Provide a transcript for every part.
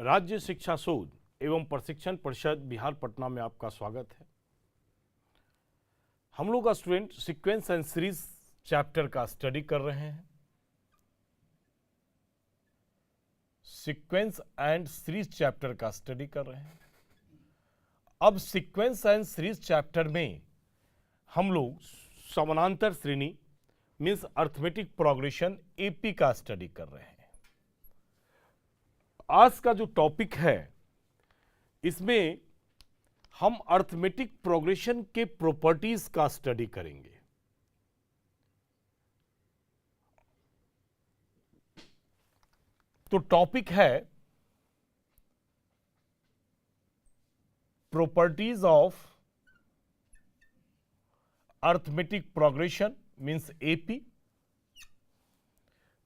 राज्य शिक्षा शोध एवं प्रशिक्षण परिषद बिहार पटना में आपका स्वागत है। हम लोग का student sequence and series chapter का स्टडी कर रहे हैं। सीक्वेंस एंड सीरीज चैप्टर का स्टडी कर रहे हैं। अब सीक्वेंस एंड सीरीज चैप्टर में हम लोग समानांतर श्रेणी मीन्स अर्थमेटिक प्रोग्रेशन एपी का स्टडी कर रहे हैं। आज का जो टॉपिक है इसमें हम अर्थमेटिक प्रोग्रेशन के प्रॉपर्टीज का स्टडी करेंगे। तो टॉपिक है properties of arithmetic progression means AP.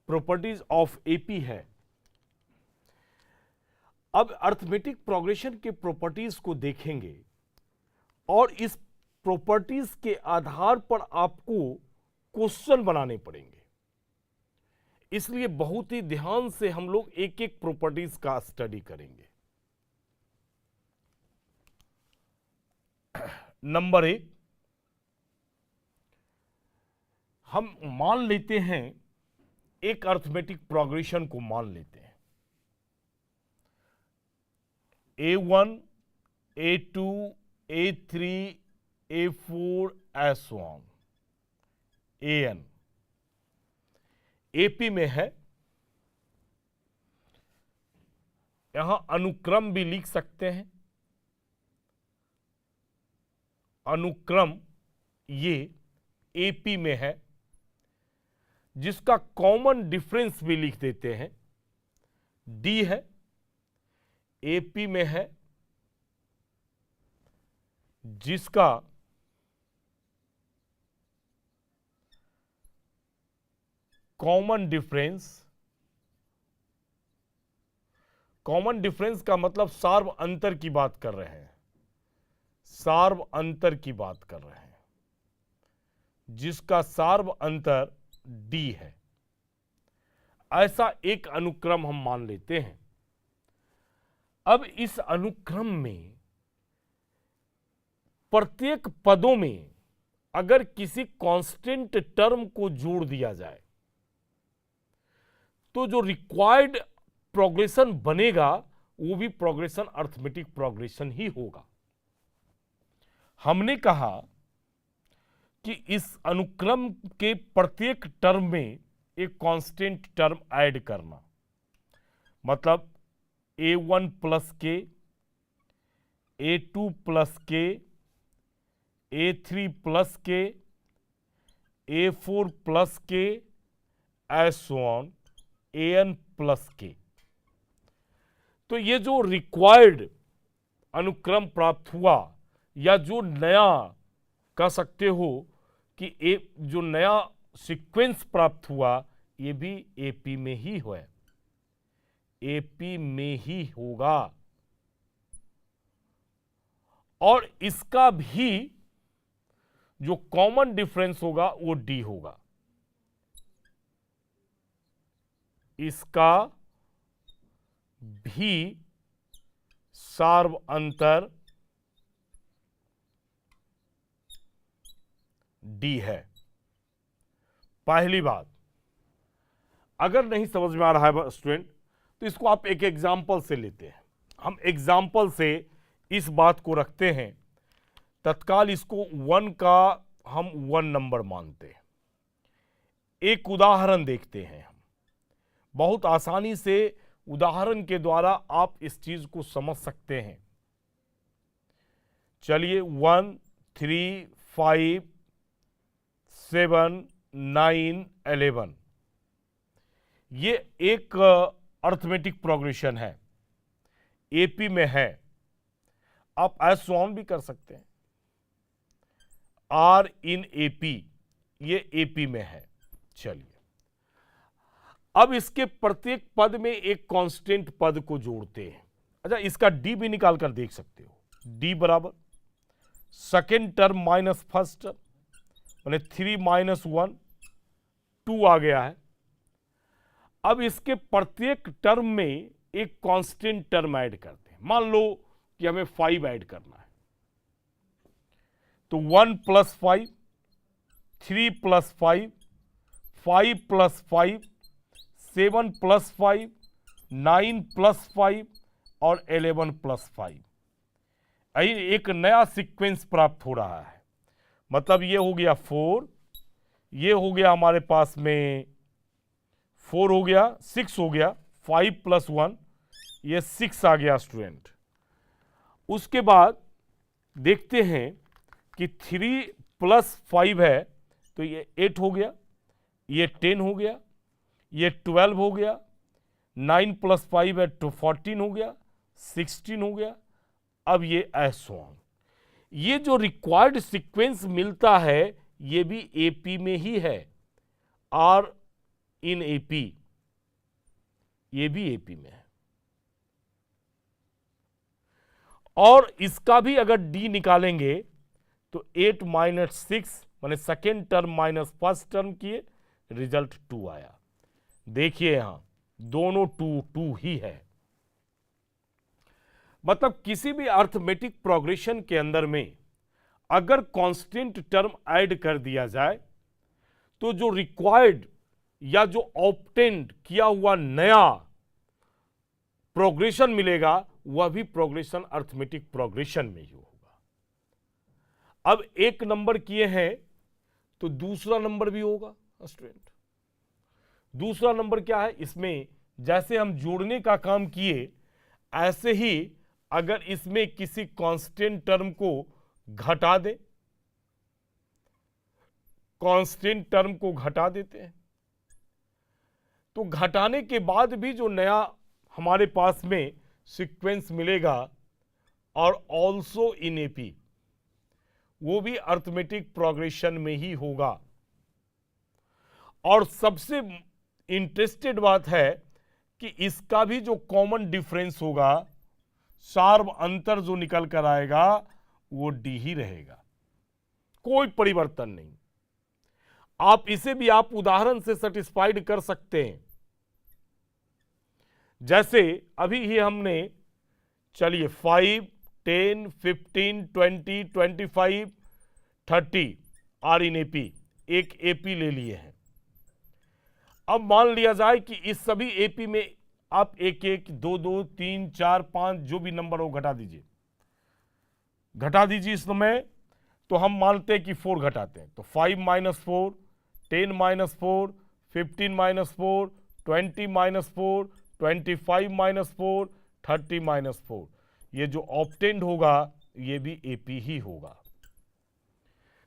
Properties of AP है। अब अर्थमेटिक प्रोग्रेशन के प्रॉपर्टीज को देखेंगे और इस प्रॉपर्टीज के आधार पर आपको क्वेश्चन बनाने पड़ेंगे। इसलिए बहुत ही ध्यान से हम लोग एक एक प्रॉपर्टीज का स्टडी करेंगे। नंबर 1, हम मान लेते हैं एक अर्थमेटिक प्रोग्रेशन को मान लेते हैं A1, A2, A3, A4 so on, AN AP में है। यहां अनुक्रम भी लिख सकते हैं। अनुक्रम ये AP में है, जिसका कॉमन डिफरेंस भी लिख देते हैं D है। एपी में है जिसका कॉमन डिफरेंस का मतलब सार्व अंतर की बात कर रहे हैं। सार्व अंतर की बात कर रहे हैं जिसका सार्व अंतर डी है। ऐसा एक अनुक्रम हम मान लेते हैं। अब इस अनुक्रम में प्रत्येक पदों में अगर किसी कांस्टेंट टर्म को जोड़ दिया जाए तो जो रिक्वायर्ड प्रोग्रेशन बनेगा वो भी प्रोग्रेशन अर्थमेटिक प्रोग्रेशन ही होगा। हमने कहा कि इस अनुक्रम के प्रत्येक टर्म में एक कांस्टेंट टर्म ऐड करना, मतलब A1 प्लस के, A2 प्लस के, A3 प्लस के, A4 प्लस के, so on, AN प्लस के। तो ये जो रिक्वायर्ड अनुक्रम प्राप्त हुआ या जो नया कह सकते हो कि जो नया सीक्वेंस प्राप्त हुआ ये भी एपी में ही है, एपी में ही होगा। और इसका भी जो कॉमन डिफरेंस होगा वो डी होगा। इसका भी सार्व अंतर डी है। पहली बात, अगर नहीं समझ में आ रहा है स्टूडेंट तो इसको आप एक एग्जाम्पल से लेते हैं। हम एग्जाम्पल से इस बात को रखते हैं, तत्काल इसको 1 का हम 1 नंबर मानते हैं। एक उदाहरण देखते हैं। हम बहुत आसानी से उदाहरण के द्वारा आप इस चीज को समझ सकते हैं। चलिए 1, 3, 5, 7, 9, 11 ये एक अर्थमेटिक प्रोग्रेशन है, एपी में है। आप एस ऑन भी कर सकते हैं। आर इन एपी ये एपी में है। चलिए अब इसके प्रत्येक पद में एक कांस्टेंट पद को जोड़ते हैं। अच्छा, इसका डी भी निकाल कर देख सकते हो। डी बराबर second term minus first term, माने 3 - 1 2 आ गया है। अब इसके प्रत्येक टर्म में एक कांस्टेंट टर्म ऐड करते हैं। मान लो कि हमें 5 ऐड करना है, तो 1 + 5, 3 + 5, 5 + 5, 7 + 5, 9 + 5 और 11 + 5। एक नया सीक्वेंस प्राप्त हो रहा है। मतलब ये हो गया 4, ये हो गया हमारे पास में 4 हो गया, 6 हो गया, 5 + 1, ये 6 आ गया स्टूडेंट। उसके बाद देखते हैं कि 3 + 5 है, तो ये 8 हो गया, ये 10 हो गया, ये 12 हो गया, 9 + 5 है तो 14 हो गया, 16 हो गया। अब ये ऐसो ये जो रिक्वायर्ड सीक्वेंस मिलता है ये भी एपी में ही है, आर इन एपी, ये भी एपी में है। और इसका भी अगर डी निकालेंगे तो 8 - 6 माने second term minus first term किए, रिजल्ट 2 आया। देखिए यहां दोनों 2 ही है। मतलब किसी भी अर्थमेटिक प्रोग्रेशन के अंदर में अगर कांस्टेंट टर्म ऐड कर दिया जाए तो जो रिक्वायर्ड या जो ऑब्टेन्ड किया हुआ नया प्रोग्रेशन मिलेगा वह भी प्रोग्रेशन अर्थमेटिक प्रोग्रेशन में ही होगा। अब एक नंबर किए हैं तो दूसरा नंबर भी होगा स्टूडेंट। दूसरा नंबर क्या है, इसमें जैसे हम जोड़ने का काम किए ऐसे ही अगर इसमें किसी कांस्टेंट टर्म को घटा दें, कांस्टेंट टर्म को घटा देते हैं, तो घटाने के बाद भी जो नया हमारे पास में सीक्वेंस मिलेगा और ऑल्सो इन एपी, वो भी अर्थमेटिक प्रोग्रेशन में ही होगा। और सबसे इंटरेस्टेड बात है कि इसका भी जो कॉमन डिफरेंस होगा, शार्प अंतर जो निकल कर आएगा वो डी ही रहेगा, कोई परिवर्तन नहीं। आप इसे भी आप उदाहरण से सेटिस्फाइड कर सकते हैं। जैसे अभी ही हमने, चलिए 5, 10, 15, 20, 25, 30 आर इन एपी, एक एपी ले लिए हैं। अब मान लिया जाए कि इस सभी एपी में आप 1, 1, 2, 2, 3, 4, 5 जो भी नंबर हो घटा दीजिए, घटा दीजिए इस समय। तो हम मानते हैं कि 4 घटाते हैं, तो 5 - 4, 10 - 4, 15 - 4, 20 - 4, 25 - 4, 30 - 4, ये जो ऑब्टेन्ड होगा ये भी एपी ही होगा।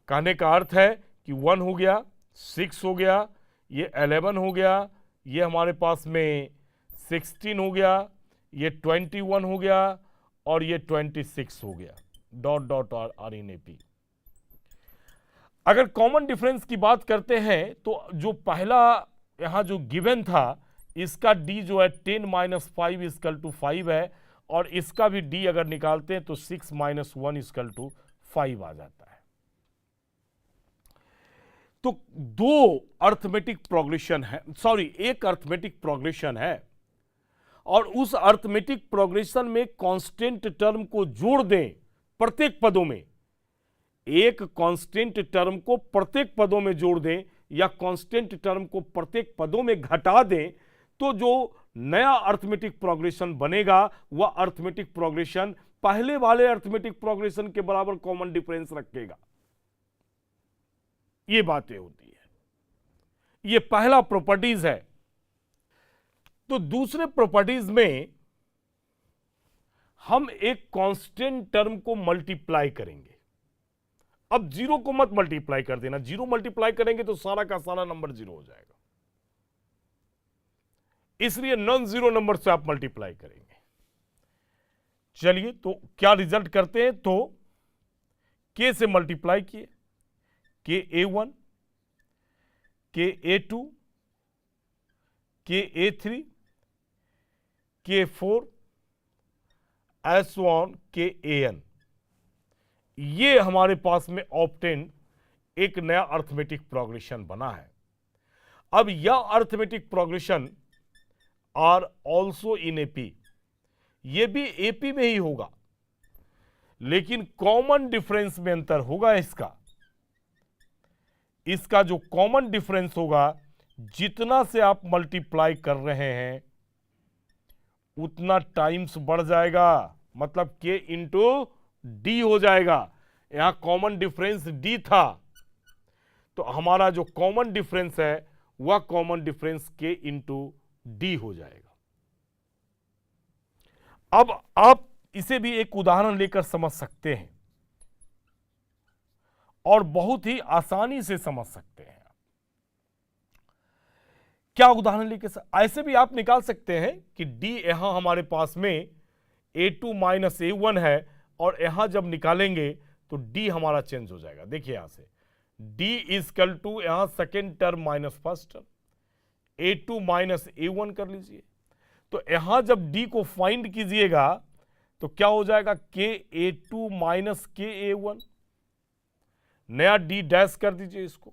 कहने का अर्थ है कि 1 हो गया, 6 हो गया, ये 11 हो गया, ये हमारे पास में 16 हो गया, ये 21 हो गया और ये 26 हो गया, dot dot are in AP. अगर कॉमन डिफरेंस की बात करते हैं तो जो पहला यहां जो गिवन था इसका डी जो है 10 - 5 = 5 है, और इसका भी डी अगर निकालते हैं तो 6 - 1 = 5 आ जाता है। तो दो अर्थमेटिक प्रोग्रेशन है, सॉरी एक अर्थमेटिक प्रोग्रेशन है, और उस अर्थमेटिक प्रोग्रेशन में कांस्टेंट टर्म को जोड़ दें प्रत्येक पदों में, एक कांस्टेंट टर्म को प्रत्येक पदों में जोड़ दें या कांस्टेंट टर्म को प्रत्येक पदों में घटा दें, तो जो नया अर्थमेटिक प्रोग्रेशन बनेगा वह अर्थमेटिक प्रोग्रेशन पहले वाले अर्थमेटिक प्रोग्रेशन के बराबर कॉमन डिफरेंस रखेगा। ये बातें होती है, ये पहला प्रॉपर्टीज है। तो दूसरे प्रॉपर्टीज में हम एक कांस्टेंट टर्म को मल्टीप्लाई करेंगे। अब जीरो को मत मल्टीप्लाई कर देना, जीरो मल्टीप्लाई करेंगे तो सारा का सारा नंबर जीरो हो जाएगा, इसलिए नॉन जीरो नंबर से आप मल्टीप्लाई करेंगे। चलिए तो क्या रिजल्ट करते हैं, तो के से मल्टीप्लाई किए, के A1, के A2, के A3, के A4, S1, के AN, ये हमारे पास में ऑब्टेन एक नया अर्थमेटिक प्रोग्रेशन बना है। अब यह arithmetic progression are also in AP, ये भी एपी में ही होगा, लेकिन कॉमन डिफरेंस में अंतर होगा। इसका जो कॉमन डिफरेंस होगा, जितना से आप मल्टीप्लाई कर रहे हैं उतना टाइम्स बढ़ जाएगा, मतलब k इंटू डी हो जाएगा। यहां कॉमन डिफरेंस d था, तो हमारा जो कॉमन डिफरेंस है वह common difference k into D हो जाएगा। अब आप इसे भी एक उदाहरण लेकर समझ सकते हैं और बहुत ही आसानी से समझ सकते हैं। क्या उदाहरण लेकर ऐसे भी आप निकाल सकते हैं कि d यहां हमारे पास में a2 माइनस a1 है, और यहां जब निकालेंगे तो d हमारा चेंज हो जाएगा। देखिए यहां से d इजकल टू यहां second term minus first term, a2 minus a1 कर लीजिए। तो यहां जब d को फाइंड कीजिएगा तो क्या हो जाएगा, k a2 minus k a1, नया d डैश कर दीजिए इसको,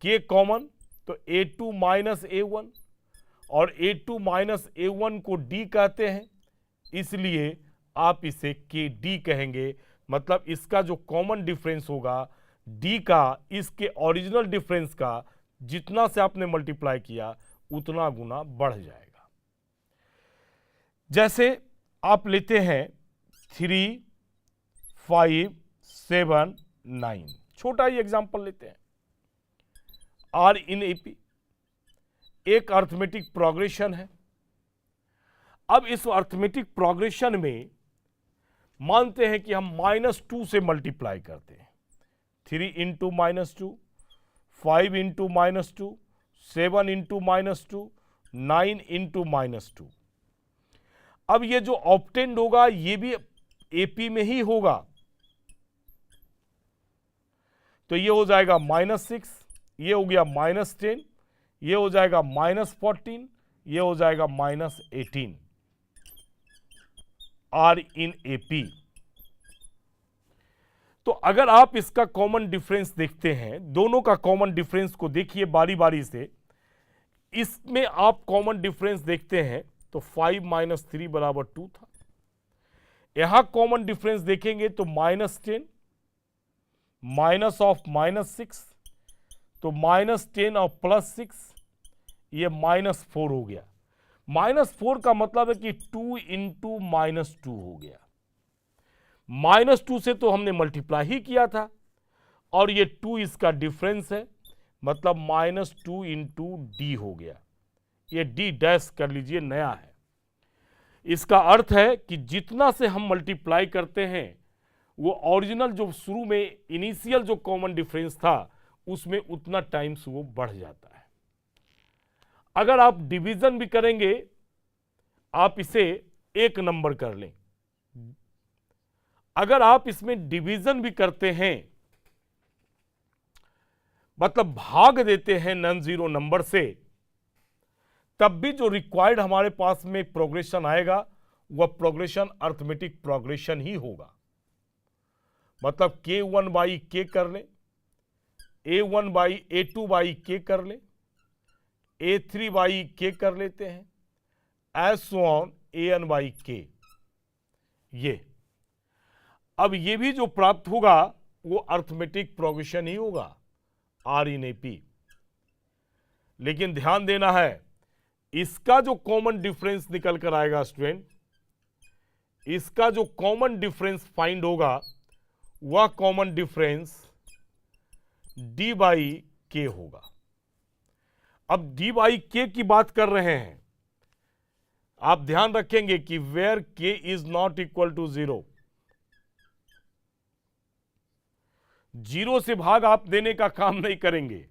k कॉमन तो a2 माइनस a1, और a2 माइनस a1 को d कहते हैं, इसलिए आप इसे kd कहेंगे। मतलब इसका जो कॉमन डिफरेंस होगा d का इसके ओरिजिनल डिफरेंस का जितना से आपने मल्टीप्लाई किया उतना गुना बढ़ जाएगा। जैसे आप लेते हैं 3, 5, 7, 9, छोटा ही एग्जांपल लेते हैं। आर इन एपी एक अर्थमेटिक प्रोग्रेशन है। अब इस अर्थमेटिक प्रोग्रेशन में मानते हैं कि हम -2 से मल्टीप्लाई करते हैं। 3 इंटू -2, 5 इंटू -2, 7 इंटू -2, 9 इंटू -2। अब ये जो ऑब्टेंड होगा ये भी एपी में ही होगा, तो ये हो जाएगा -6, ये हो गया -10, ये हो जाएगा -14, ये हो जाएगा -18। Are in AP. तो अगर आप इसका कॉमन डिफरेंस देखते हैं, दोनों का कॉमन डिफरेंस को देखिए बारी बारी से। इसमें आप कॉमन डिफरेंस देखते हैं तो 5 माइनस 3 बराबर 2 था। यहां कॉमन डिफरेंस देखेंगे तो -10 माइनस ऑफ -6, तो -10 और +6, ये -4 हो गया। -4 का मतलब है कि 2 इंटू -2 हो गया। -2 से तो हमने मल्टीप्लाई ही किया था, और ये 2 इसका डिफरेंस है, मतलब -2 इंटू डी हो गया। ये डी डैश कर लीजिए, नया है। इसका अर्थ है कि जितना से हम मल्टीप्लाई करते हैं वो ओरिजिनल जो शुरू में इनिशियल जो कॉमन डिफरेंस था उसमें उतना टाइम्स वो बढ़ जाता है। अगर आप डिवीजन भी करेंगे, आप इसे 1 नंबर कर लें। अगर आप इसमें डिवीजन भी करते हैं, मतलब भाग देते हैं नॉन जीरो नंबर से, तब भी जो रिक्वायर्ड हमारे पास में प्रोग्रेशन आएगा वह प्रोग्रेशन अर्थमेटिक प्रोग्रेशन ही होगा। मतलब k1 बाई k कर लें, a1 by a2 by k कर लें, a3 बाई k कर लेते हैं, as on an by k। ये अब ये भी जो प्राप्त होगा वो अर्थमेटिक प्रोग्रेशन ही होगा, आर इन एपी। लेकिन ध्यान देना है, इसका जो कॉमन डिफरेंस निकल कर आएगा स्टूडेंट, इसका जो कॉमन डिफरेंस फाइंड होगा वह कॉमन डिफरेंस d बाई के होगा। अब d बाई के की बात कर रहे हैं, आप ध्यान रखेंगे कि where k is not equal to 0, 0 से भाग आप देने का काम नहीं करेंगे,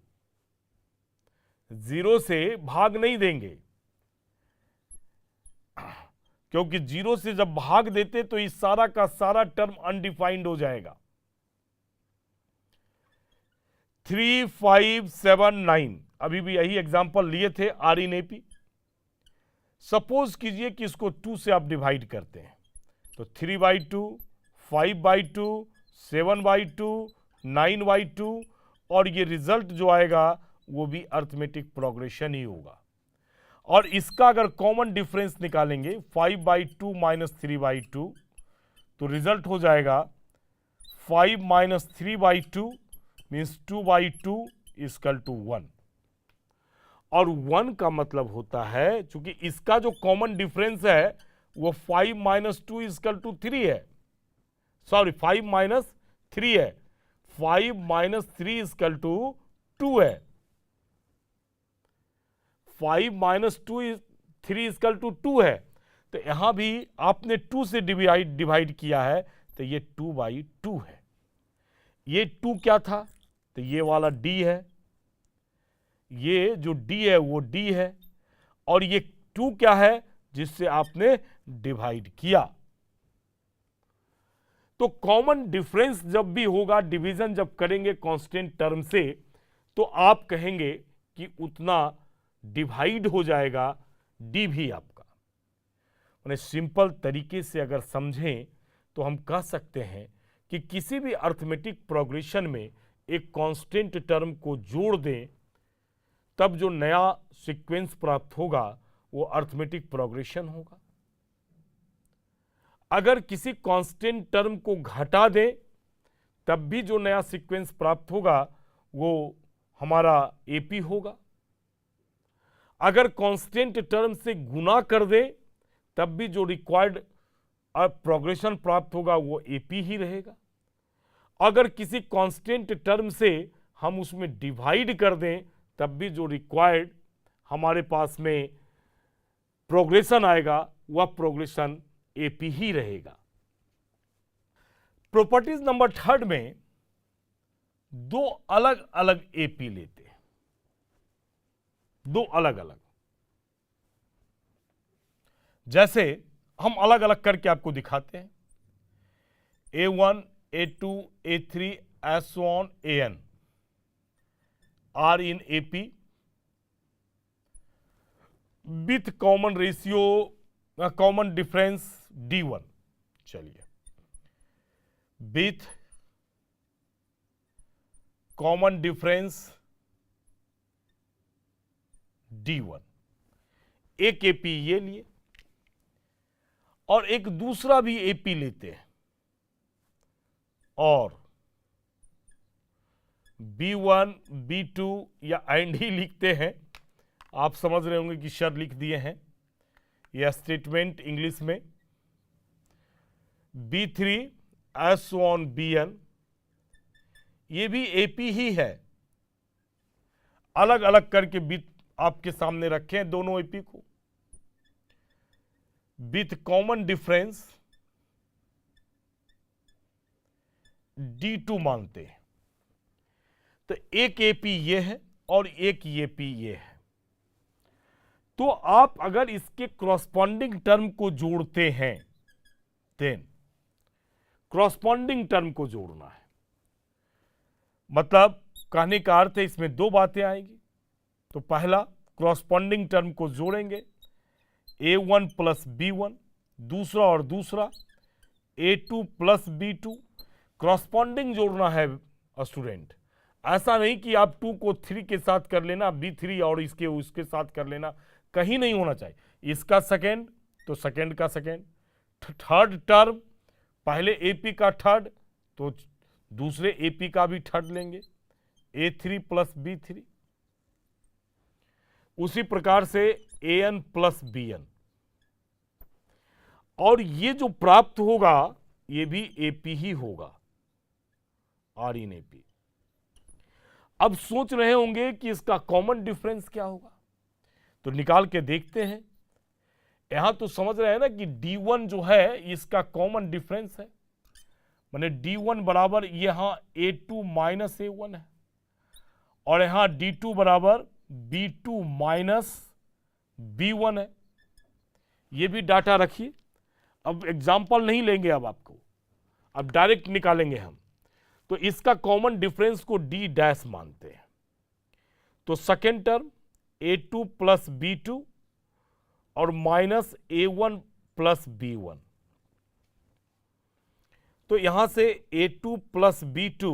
0 से भाग नहीं देंगे, क्योंकि 0 से जब भाग देते तो इस सारा का सारा टर्म अनडिफाइंड हो जाएगा। 3, 5, 7, 9 अभी भी यही एग्जांपल लिए थे आर इन एपी। सपोज कीजिए कि इसको 2 से आप डिवाइड करते हैं, तो 3/2, 5/2, 7/2, 9/2, और ये रिजल्ट जो आएगा वो भी अर्थमेटिक प्रोग्रेशन ही होगा। और इसका अगर कॉमन डिफरेंस निकालेंगे 5/2 माइनस 3/2 तो रिजल्ट हो जाएगा 5 माइनस 3/2 मीन्स 2/2 इक्वल टू 1। और 1 का मतलब होता है, चूंकि इसका जो कॉमन डिफरेंस है वो 5 माइनस 2 इक्वल टू 3 है, सॉरी 5 माइनस 3 है, 5 माइनस 3 इक्वल टू 2 है, 5 माइनस 3 इक्वल टू 2 है। तो यहां भी आपने 2 से डिवाइड किया है तो ये 2/2 है। ये 2 क्या था, तो ये वाला d है, ये जो d है वो d है, और ये 2 क्या है जिससे आपने डिवाइड किया। तो कॉमन डिफरेंस जब भी होगा, डिवीजन जब करेंगे कांस्टेंट टर्म से, तो आप कहेंगे कि उतना डिवाइड हो जाएगा d भी आपका। उन्हें सिंपल तरीके से अगर समझें तो हम कह सकते हैं कि किसी भी अर्थमेटिक प्रोग्रेशन में एक कांस्टेंट टर्म को जोड़ दें, तब जो नया सीक्वेंस प्राप्त होगा वो अर्थमेटिक प्रोग्रेशन होगा। अगर किसी कांस्टेंट टर्म को घटा दें, तब भी जो नया सीक्वेंस प्राप्त होगा वो हमारा एपी होगा। अगर कांस्टेंट टर्म से गुना कर दें, तब भी जो रिक्वायर्ड प्रोग्रेशन प्राप्त होगा वो एपी ही रहेगा। अगर किसी कांस्टेंट टर्म से हम उसमें डिवाइड कर दें, तब भी जो रिक्वायर्ड हमारे पास में प्रोग्रेशन आएगा वह प्रोग्रेशन एपी ही रहेगा। प्रॉपर्टीज नंबर 3 में दो अलग अलग एपी लेते हैं, दो अलग अलग, जैसे हम अलग अलग करके आपको दिखाते हैं। A1, A2, A3, so on, AN are in AP with common ratio, common difference D1। चलिए, with common difference D1, एक AP ये लिए और एक दूसरा भी AP लेते हैं और B1, B2 या एंड ही लिखते हैं। आप समझ रहे होंगे कि शर लिख दिए हैं, यह स्टेटमेंट इंग्लिश में। B3 so on BN, ये भी AP ही है, अलग अलग करके B आपके सामने रखें दोनों AP को, विथ कॉमन डिफरेंस D2 मानते हैं। तो एक एपी ये है और एक एपी ये है। तो आप अगर इसके क्रॉसपॉन्डिंग टर्म को जोड़ते हैं, देन क्रॉसपॉन्डिंग टर्म को जोड़ना है, मतलब कहने का अर्थ है इसमें दो बातें आएगी। तो पहला, क्रॉसपॉन्डिंग टर्म को जोड़ेंगे A1 प्लस B1, दूसरा और दूसरा A2 प्लस B2। क्रॉसपॉन्डिंग जोड़ना है स्टूडेंट, ऐसा नहीं कि आप 2 को 3 के साथ कर लेना, B3 और इसके उसके साथ कर लेना, कहीं नहीं होना चाहिए। इसका सेकेंड तो सेकेंड का सेकेंड, थर्ड टर्म पहले AP का थर्ड तो दूसरे AP का भी थर्ड लेंगे, A3 प्लस B3। उसी प्रकार से AN प्लस BN, और ये जो प्राप्त होगा ये भी AP ही होगा, R इन AP। अब सोच रहे होंगे कि इसका कॉमन डिफरेंस क्या होगा, तो निकाल के देखते हैं। यहां तो समझ रहे हैं ना कि D1 जो है इसका कॉमन डिफरेंस है, माने D1 बराबर यहां A2 माइनस A1 है, और यहां D2 बराबर B2 माइनस B1 है। ये भी डाटा रखिए, अब एग्जाम्पल नहीं लेंगे, अब डायरेक्ट निकालेंगे हम। तो इसका कॉमन डिफरेंस को D डैश मानते हैं। तो second term A2 plus B2 और माइनस A1 प्लस B1। तो यहां से A2 plus B2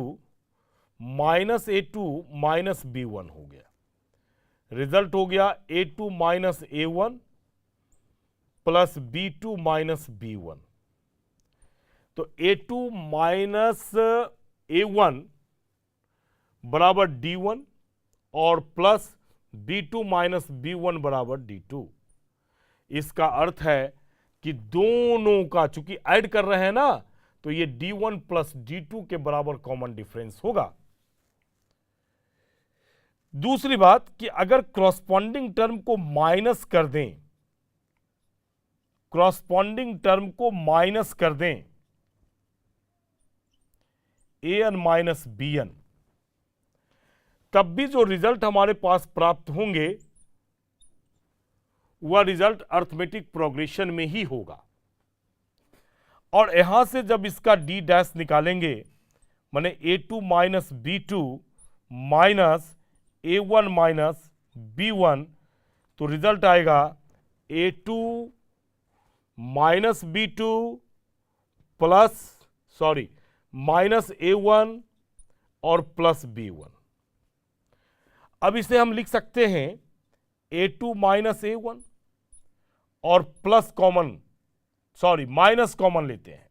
minus A2 minus B1 हो गया। रिजल्ट हो गया A2 minus A1 plus B2 minus B1। तो A2 माइनस A1 बराबर D1 और प्लस B2 माइनस B1 बराबर D2। इसका अर्थ है कि दोनों का चूंकि ऐड कर रहे हैं ना, तो ये D1 प्लस D2 के बराबर कॉमन डिफरेंस होगा। दूसरी बात कि अगर क्रॉसपॉन्डिंग टर्म को माइनस कर दें, क्रॉसपॉन्डिंग टर्म को माइनस कर दें an माइनस bn, तब भी जो रिजल्ट हमारे पास प्राप्त होंगे वह रिजल्ट अर्थमेटिक प्रोग्रेशन में ही होगा। और यहां से जब इसका d डैश निकालेंगे, माने A2 minus B2 minus A1 minus B1, तो रिजल्ट आएगा A2 minus B2 minus A1 और प्लस B1। अब इसे हम लिख सकते हैं A2 माइनस A1 और प्लस माइनस कॉमन लेते हैं,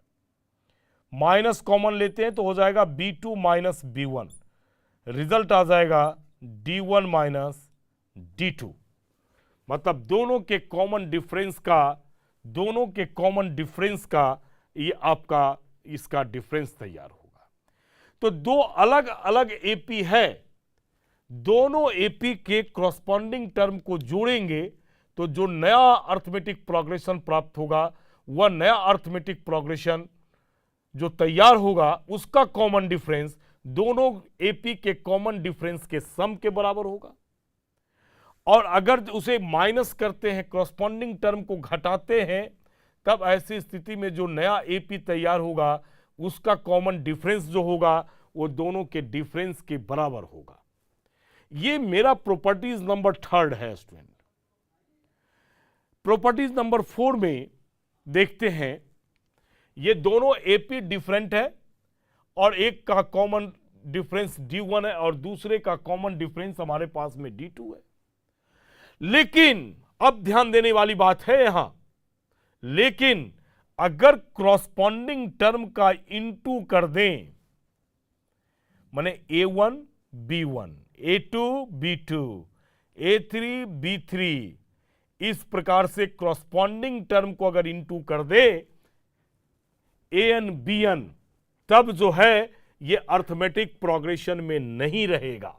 माइनस कॉमन लेते हैं तो हो जाएगा B2 माइनस B1, रिजल्ट आ जाएगा D1 माइनस D2। मतलब दोनों के कॉमन डिफरेंस का ये आपका इसका डिफरेंस तैयार होगा। तो दो अलग अलग एपी है, दोनों एपी के क्रॉसपॉन्डिंग टर्म को जोड़ेंगे तो जो नया अर्थमेटिक प्रोग्रेशन प्राप्त होगा, वह नया अर्थमेटिक प्रोग्रेशन जो तैयार होगा उसका कॉमन डिफरेंस दोनों एपी के कॉमन डिफरेंस के सम के बराबर होगा। और अगर उसे माइनस करते हैं, क्रॉसपॉन्डिंग टर्म को घटाते हैं, तब ऐसी स्थिति में जो नया एपी तैयार होगा उसका कॉमन डिफरेंस जो होगा वो दोनों के डिफरेंस के बराबर होगा। ये मेरा प्रॉपर्टीज नंबर 3 है स्टूडेंट। प्रॉपर्टीज नंबर 4 में देखते हैं, ये दोनों एपी डिफरेंट है और एक का कॉमन डिफरेंस D1 है और दूसरे का कॉमन डिफरेंस हमारे पास में D2 है। लेकिन अब ध्यान देने वाली बात है यहां, लेकिन अगर क्रॉसपॉन्डिंग टर्म का इनटू कर दें, माने A1 B1, A2 B2, A3 B3, इस प्रकार से क्रॉसपॉन्डिंग टर्म को अगर इनटू कर दे AN BN, तब जो है ये अर्थमेटिक प्रोग्रेशन में नहीं रहेगा,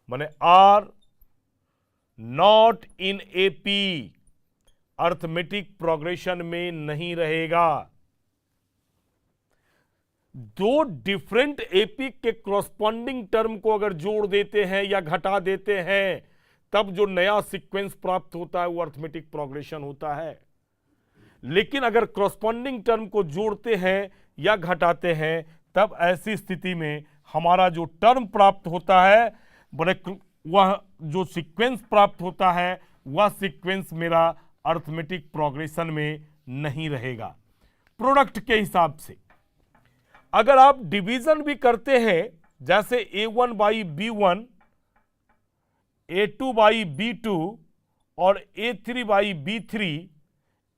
माने R not in AP, arithmetic progression में नहीं रहेगा। दो डिफरेंट एपी के क्रॉसपॉन्डिंग टर्म को अगर जोड़ देते हैं या घटा देते हैं, तब जो नया सीक्वेंस प्राप्त होता है वो अर्थमेटिक प्रोग्रेशन होता है। लेकिन अगर क्रॉसपॉन्डिंग टर्म को जोड़ते हैं या घटाते हैं, तब ऐसी स्थिति में हमारा जो टर्म प्राप्त होता है, वह जो सीक्वेंस प्राप्त होता है वह सीक्वेंस मेरा अर्थमेटिक प्रोग्रेशन में नहीं रहेगा। प्रोडक्ट के हिसाब से अगर आप डिवीजन भी करते हैं, जैसे A1 by B1, A2 by B2 और A3 बाई B3,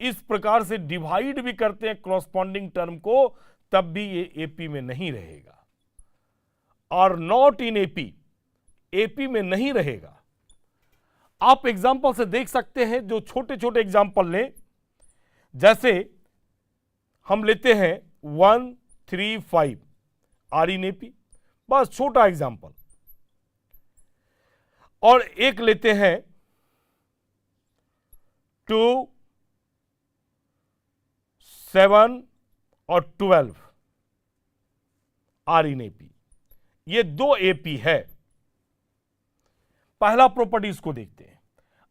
इस प्रकार से डिवाइड भी करते हैं क्रॉसपॉन्डिंग टर्म को, तब भी ये एपी में नहीं रहेगा और नॉट इन एपी में नहीं रहेगा। आप एग्जाम्पल से देख सकते हैं, जो छोटे छोटे एग्जाम्पल लें, जैसे हम लेते हैं 1 3 5 आर इन एपी, बस छोटा एग्जाम्पल। और एक लेते हैं 2 7 और 12 आर इन एपी, ये दो एपी है। पहला प्रॉपर्टीज को देखते हैं।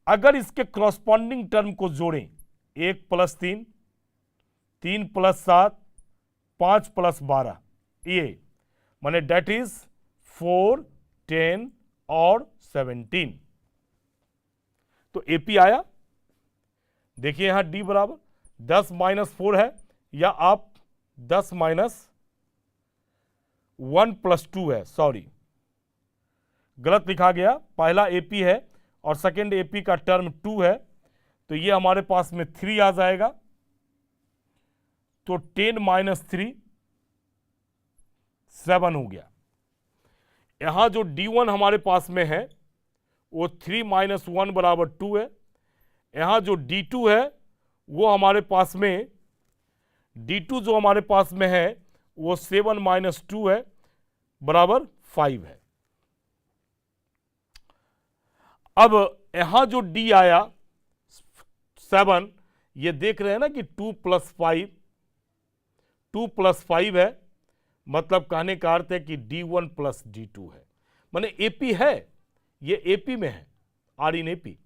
अगर इसके क्रॉसपॉन्डिंग टर्म को जोड़ें, 1 + 3, 3 + 7, 5 + 12, ये माने डेट इज 4 10 और 17, तो एपी आया। देखिए यहां डी बराबर 10 - 4 है, या आप 10 - 1 + 2 है, सॉरी गलत लिखा गया, पहला एपी है और सेकेंड एपी का टर्म 2 है, तो ये हमारे पास में 3 आ जाएगा, तो 10 - 3 7 हो गया। यहां जो D1 हमारे पास में है वो 3 - 1 बराबर 2 है। यहां जो D2 है वो हमारे पास में D2 जो हमारे पास में है वो 7 - 2 है बराबर 5 है। अब यहां जो D आया 7, ये देख रहे हैं ना कि 2 + 5 है, मतलब कहने का अर्थ है कि D1 + D2 है, माने एपी है, ये एपी में है, आर इन एपी,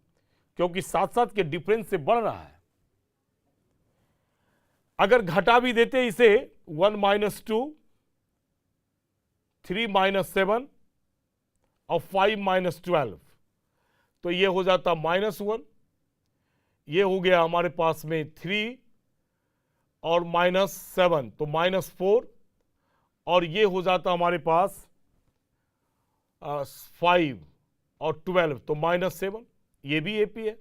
क्योंकि साथ साथ के डिफरेंस से बढ़ रहा है। अगर घटा भी देते इसे 1 - 2, 3 - 7 और 5 - 12, तो ये हो जाता -1, ये हो गया हमारे पास में 3 और -7 तो -4, और ये हो जाता हमारे पास 5 और 12 तो -7, ये भी एपी है,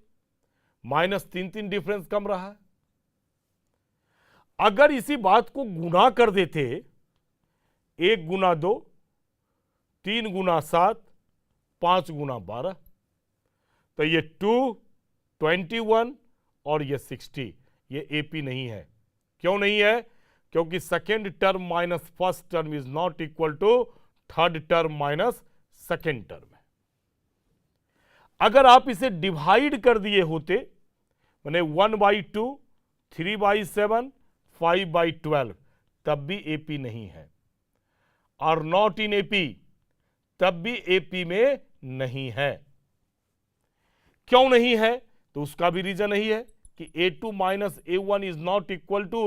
-3 डिफरेंस कम रहा है। अगर इसी बात को गुना कर देते 1 × 2, 3 × 7, 5 × 12, तो ये 2, 21 और ये 60, ये एपी नहीं है। क्यों नहीं है? क्योंकि second term minus first term is not equal to third term minus second term है। अगर आप इसे डिवाइड कर दिए होते, माने 1/2, 3/7, 5/12, तब भी एपी नहीं है, और नॉट इन एपी, तब भी एपी में नहीं है। क्यों नहीं है? तो उसका भी रीजन यही है कि A2 - A1 is not equal to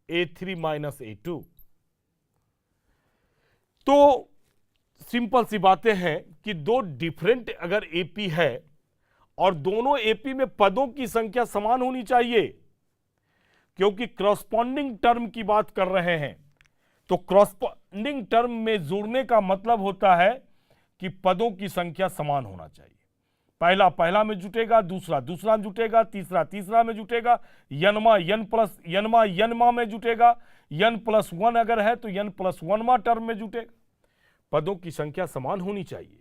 A3 - A2। तो सिंपल सी बातें हैं कि दो डिफरेंट अगर एपी है और दोनों एपी में पदों की संख्या समान होनी चाहिए, क्योंकि क्रॉसपॉन्डिंग टर्म की बात कर रहे हैं, तो क्रॉसपॉन्डिंग टर्म में जोड़ने का मतलब होता है कि पदों की संख्या समान होना चाहिए। पहला पहला में जुटेगा, दूसरा दूसरा में जुटेगा, तीसरा तीसरा में जुटेगा, यनमा यनमा में जुटेगा, n+1 अगर है तो n+1वां टर्म में जुटेगा। पदों की संख्या समान होनी चाहिए।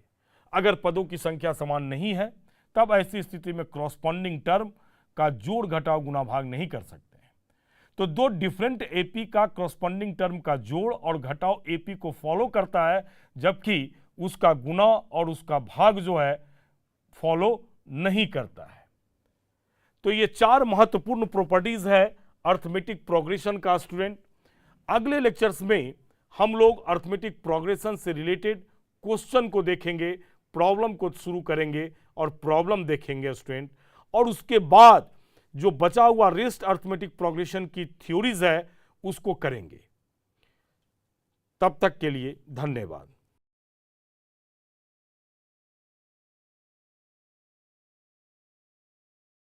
अगर पदों की संख्या समान नहीं है, तब ऐसी स्थिति में क्रॉसपॉन्डिंग टर्म का जोड़ घटाव गुना भाग नहीं कर सकते हैं। तो दो डिफरेंट एपी का क्रॉसपॉन्डिंग टर्म का जोड़ और घटाव एपी को फॉलो करता है, जबकि उसका गुना और उसका भाग जो है फॉलो नहीं करता है। तो ये चार महत्वपूर्ण प्रॉपर्टीज है अर्थमेटिक प्रोग्रेशन का। स्टूडेंट, अगले लेक्चर्स में हम लोग अर्थमेटिक प्रोग्रेशन से रिलेटेड क्वेश्चन को देखेंगे, प्रॉब्लम को शुरू करेंगे और प्रॉब्लम देखेंगे स्टूडेंट, और उसके बाद जो बचा हुआ रेस्ट अर्थमेटिक प्रोग्रेशन की थ्योरीज है उसको करेंगे। तब तक के लिए धन्यवाद।